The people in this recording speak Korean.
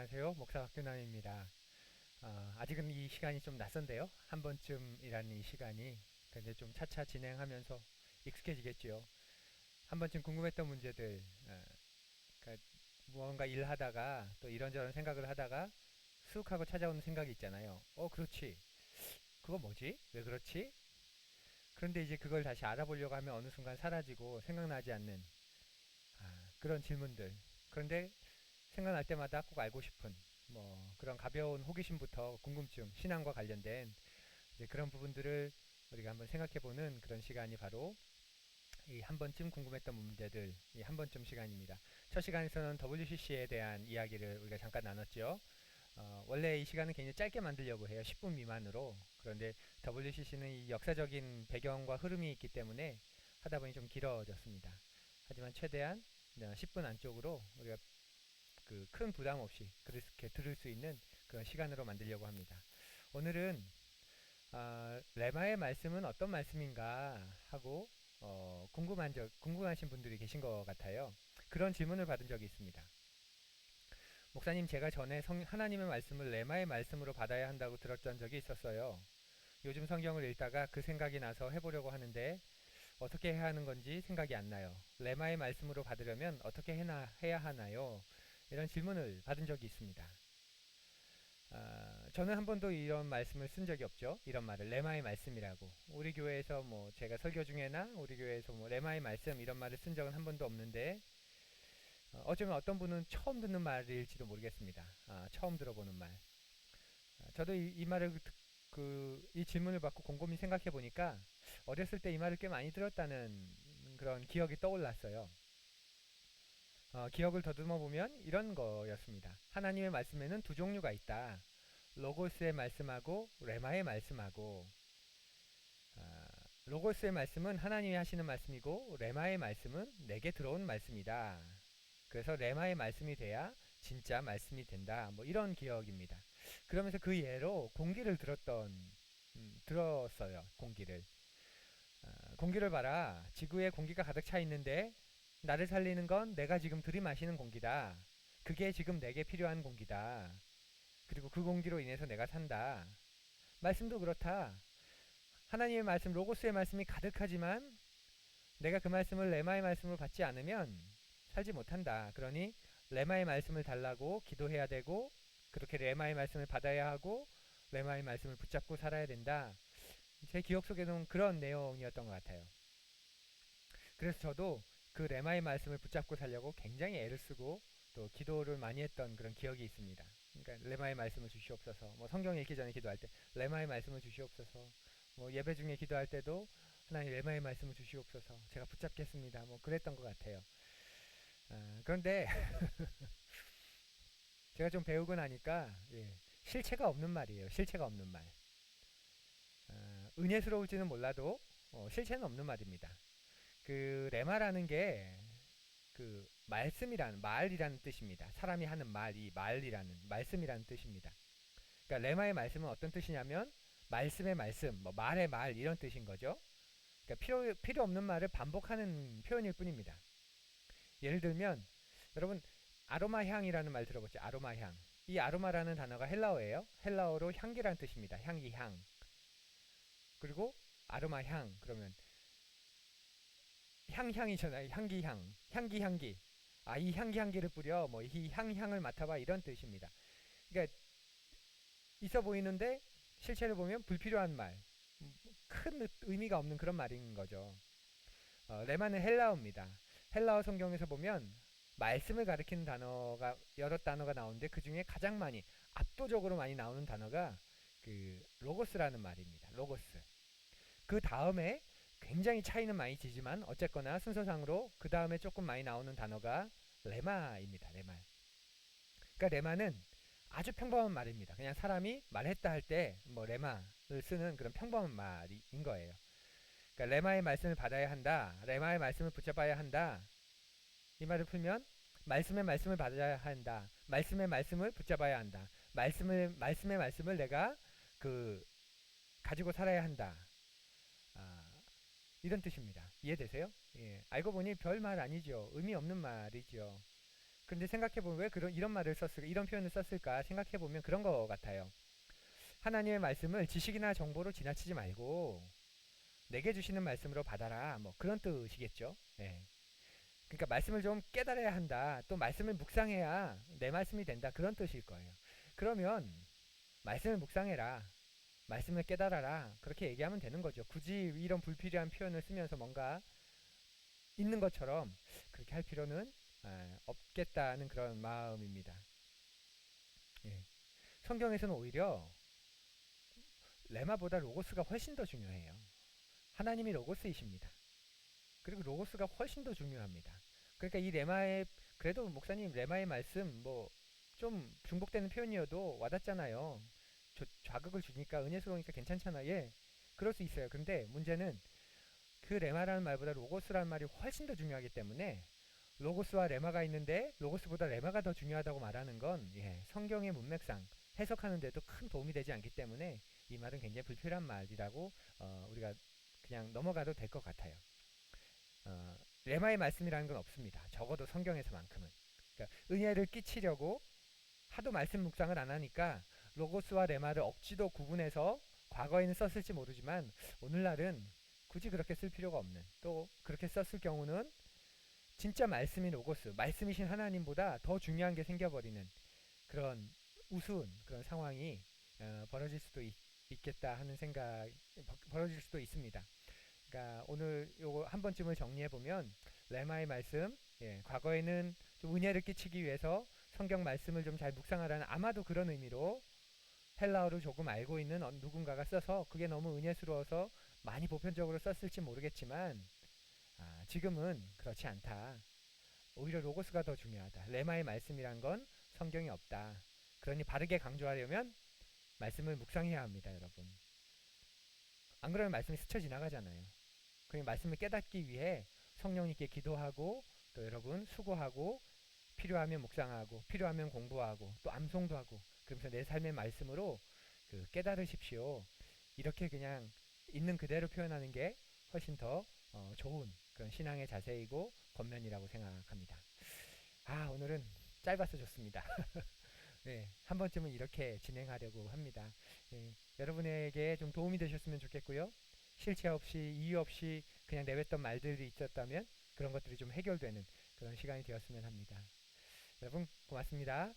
안녕하세요. 목사 박균남입니다. 아직은 이 시간이 좀 낯선데요. 한 번쯤이라는 이 시간이 근데 좀 차차 진행하면서 익숙해지겠죠. 한 번쯤 궁금했던 문제들, 그러니까 무언가 일하다가 또 이런저런 생각을 하다가 쑥 하고 찾아오는 생각이 있잖아요. 그렇지. 그거 뭐지? 왜 그렇지? 그런데 이제 그걸 다시 알아보려고 하면 어느 순간 사라지고 생각나지 않는 그런 질문들. 그런데 생각날 때마다 꼭 알고 싶은 그런 가벼운 호기심부터 궁금증, 신앙과 관련된 이제 그런 부분들을 우리가 한번 생각해보는 그런 시간이 바로 이 한 번쯤 궁금했던 문제들, 이 한 번쯤 시간입니다. 첫 시간에서는 WCC에 대한 이야기를 우리가 잠깐 나눴죠. 원래 이 시간은 굉장히 짧게 만들려고 해요. 10분 미만으로. 그런데 WCC는 이 역사적인 배경과 흐름이 있기 때문에 하다 보니 좀 길어졌습니다. 하지만 최대한 10분 안쪽으로 우리가 그 큰 부담 없이 그렇게 들을 수 있는 그런 시간으로 만들려고 합니다. 오늘은 레마의 말씀은 어떤 말씀인가 하고 궁금하신 분들이 계신 것 같아요. 그런 질문을 받은 적이 있습니다. 목사님, 제가 전에 하나님의 말씀을 레마의 말씀으로 받아야 한다고 들었던 적이 있었어요. 요즘 성경을 읽다가 그 생각이 나서 해보려고 하는데 어떻게 해야 하는 건지 생각이 안 나요. 레마의 말씀으로 받으려면 어떻게 해야 하나요? 이런 질문을 받은 적이 있습니다. 저는 한 번도 이런 말씀을 쓴 적이 없죠. 이런 말을 레마의 말씀이라고. 우리 교회에서 제가 설교 중에나 우리 교회에서 레마의 말씀 이런 말을 쓴 적은 한 번도 없는데 어쩌면 어떤 분은 처음 듣는 말일지도 모르겠습니다. 처음 들어보는 말. 저도 이 말을 이 질문을 받고 곰곰이 생각해 보니까 어렸을 때 이 말을 꽤 많이 들었다는 그런 기억이 떠올랐어요. 기억을 더듬어 보면 이런 거였습니다. 하나님의 말씀에는 두 종류가 있다. 로고스의 말씀하고 레마의 말씀하고 로고스의 말씀은 하나님이 하시는 말씀이고 레마의 말씀은 내게 들어온 말씀이다. 그래서 레마의 말씀이 돼야 진짜 말씀이 된다. 이런 기억입니다. 그러면서 그 예로 공기를 들었어요. 공기를 봐라. 지구에 공기가 가득 차 있는데 나를 살리는 건 내가 지금 들이마시는 공기다. 그게 지금 내게 필요한 공기다. 그리고 그 공기로 인해서 내가 산다. 말씀도 그렇다. 하나님의 말씀, 로고스의 말씀이 가득하지만 내가 그 말씀을 레마의 말씀으로 받지 않으면 살지 못한다. 그러니 레마의 말씀을 달라고 기도해야 되고 그렇게 레마의 말씀을 받아야 하고 레마의 말씀을 붙잡고 살아야 된다. 제 기억 속에는 그런 내용이었던 것 같아요. 그래서 저도 그 레마의 말씀을 붙잡고 살려고 굉장히 애를 쓰고 또 기도를 많이 했던 그런 기억이 있습니다. 그러니까 레마의 말씀을 주시옵소서. 성경 읽기 전에 기도할 때 레마의 말씀을 주시옵소서. 예배 중에 기도할 때도 하나님 레마의 말씀을 주시옵소서. 제가 붙잡겠습니다. 그랬던 것 같아요. 그런데 제가 좀 배우고 나니까 실체가 없는 말이에요. 실체가 없는 말. 은혜스러울지는 몰라도 실체는 없는 말입니다. 그 레마라는 게 그 말이라는 뜻입니다. 사람이 하는 이 말씀이라는 뜻입니다. 그러니까 레마의 말씀은 어떤 뜻이냐면 말씀의 말씀, 말의 말 이런 뜻인 거죠. 그러니까 필요 없는 말을 반복하는 표현일 뿐입니다. 예를 들면 여러분 아로마 향이라는 말 들어보죠. 아로마 향. 이 아로마라는 단어가 헬라어예요. 헬라어로 향기라는 뜻입니다. 향기 향. 그리고 아로마 향 그러면 향이잖아요. 향기. 이 향기를 뿌려. 이 향을 맡아봐. 이런 뜻입니다. 그러니까 있어 보이는데 실체를 보면 불필요한 말. 큰 의미가 없는 그런 말인 거죠. 레마는 헬라어입니다. 헬라어 성경에서 보면 말씀을 가리키는 단어가 여러 단어가 나오는데 그 중에 가장 많이 압도적으로 많이 나오는 단어가 그 로고스라는 말입니다. 로고스. 그 다음에 굉장히 차이는 많이 지지만 어쨌거나 순서상으로 그 다음에 조금 많이 나오는 단어가 레마입니다. 레마. 그러니까 레마는 아주 평범한 말입니다. 그냥 사람이 말했다 할 때 레마를 쓰는 그런 평범한 말인 거예요. 그러니까 레마의 말씀을 받아야 한다. 레마의 말씀을 붙잡아야 한다. 이 말을 풀면 말씀의 말씀을 받아야 한다. 말씀의 말씀을 붙잡아야 한다. 말씀의 말씀을 내가 가지고 살아야 한다. 이런 뜻입니다. 이해되세요? 예. 알고 보니 별 말 아니죠. 의미 없는 말이죠. 근데 생각해보면 왜 이런 말을 썼을까, 이런 표현을 썼을까 생각해보면 그런 거 같아요. 하나님의 말씀을 지식이나 정보로 지나치지 말고 내게 주시는 말씀으로 받아라. 뭐 그런 뜻이겠죠. 예. 그러니까 말씀을 좀 깨달아야 한다. 또 말씀을 묵상해야 내 말씀이 된다. 그런 뜻일 거예요. 그러면 말씀을 묵상해라. 말씀을 깨달아라. 그렇게 얘기하면 되는 거죠. 굳이 이런 불필요한 표현을 쓰면서 뭔가 있는 것처럼 그렇게 할 필요는 없겠다는 그런 마음입니다. 예. 성경에서는 오히려 레마보다 로고스가 훨씬 더 중요해요. 하나님이 로고스이십니다. 그리고 로고스가 훨씬 더 중요합니다. 그러니까 이 레마의, 그래도 목사님 레마의 말씀 뭐 좀 중복되는 표현이어도 와닿잖아요. 자극을 주니까 은혜스러우니까 괜찮잖아. 예, 그럴 수 있어요. 근데 문제는 그 레마라는 말보다 로고스라는 말이 훨씬 더 중요하기 때문에 로고스와 레마가 있는데 로고스보다 레마가 더 중요하다고 말하는 건 성경의 문맥상 해석하는 데도 큰 도움이 되지 않기 때문에 이 말은 굉장히 불필요한 말이라고 우리가 그냥 넘어가도 될 것 같아요. 레마의 말씀이라는 건 없습니다. 적어도 성경에서만큼은. 그러니까 은혜를 끼치려고 하도 말씀 묵상을 안 하니까 로고스와 레마를 억지로 구분해서 과거에는 썼을지 모르지만 오늘날은 굳이 그렇게 쓸 필요가 없는, 또 그렇게 썼을 경우는 진짜 말씀인 로고스, 말씀이신 하나님보다 더 중요한 게 생겨버리는 그런 우스운 그런 상황이 벌어질 수도 있겠다 하는 생각, 벌어질 수도 있습니다. 그러니까 오늘 요거 한 번쯤을 정리해 보면 레마의 말씀, 과거에는 좀 은혜를 끼치기 위해서 성경 말씀을 좀 잘 묵상하라는, 아마도 그런 의미로 헬라어를 조금 알고 있는 누군가가 써서 그게 너무 은혜스러워서 많이 보편적으로 썼을지 모르겠지만 지금은 그렇지 않다. 오히려 로고스가 더 중요하다. 레마의 말씀이란 건 성경이 없다. 그러니 바르게 강조하려면 말씀을 묵상해야 합니다, 여러분. 안 그러면 말씀이 스쳐 지나가잖아요. 그 말씀을 깨닫기 위해 성령님께 기도하고, 또 여러분 수고하고, 필요하면 묵상하고, 필요하면 공부하고, 또 암송도 하고, 그러면서 내 삶의 말씀으로 깨달으십시오. 이렇게 그냥 있는 그대로 표현하는 게 훨씬 더 좋은 그런 신앙의 자세이고 겉면이라고 생각합니다. 오늘은 짧아서 좋습니다. 네, 한 번쯤은 이렇게 진행하려고 합니다. 여러분에게 좀 도움이 되셨으면 좋겠고요. 실체 없이 이유 없이 그냥 내뱉던 말들이 있었다면 그런 것들이 좀 해결되는 그런 시간이 되었으면 합니다. 여러분 고맙습니다.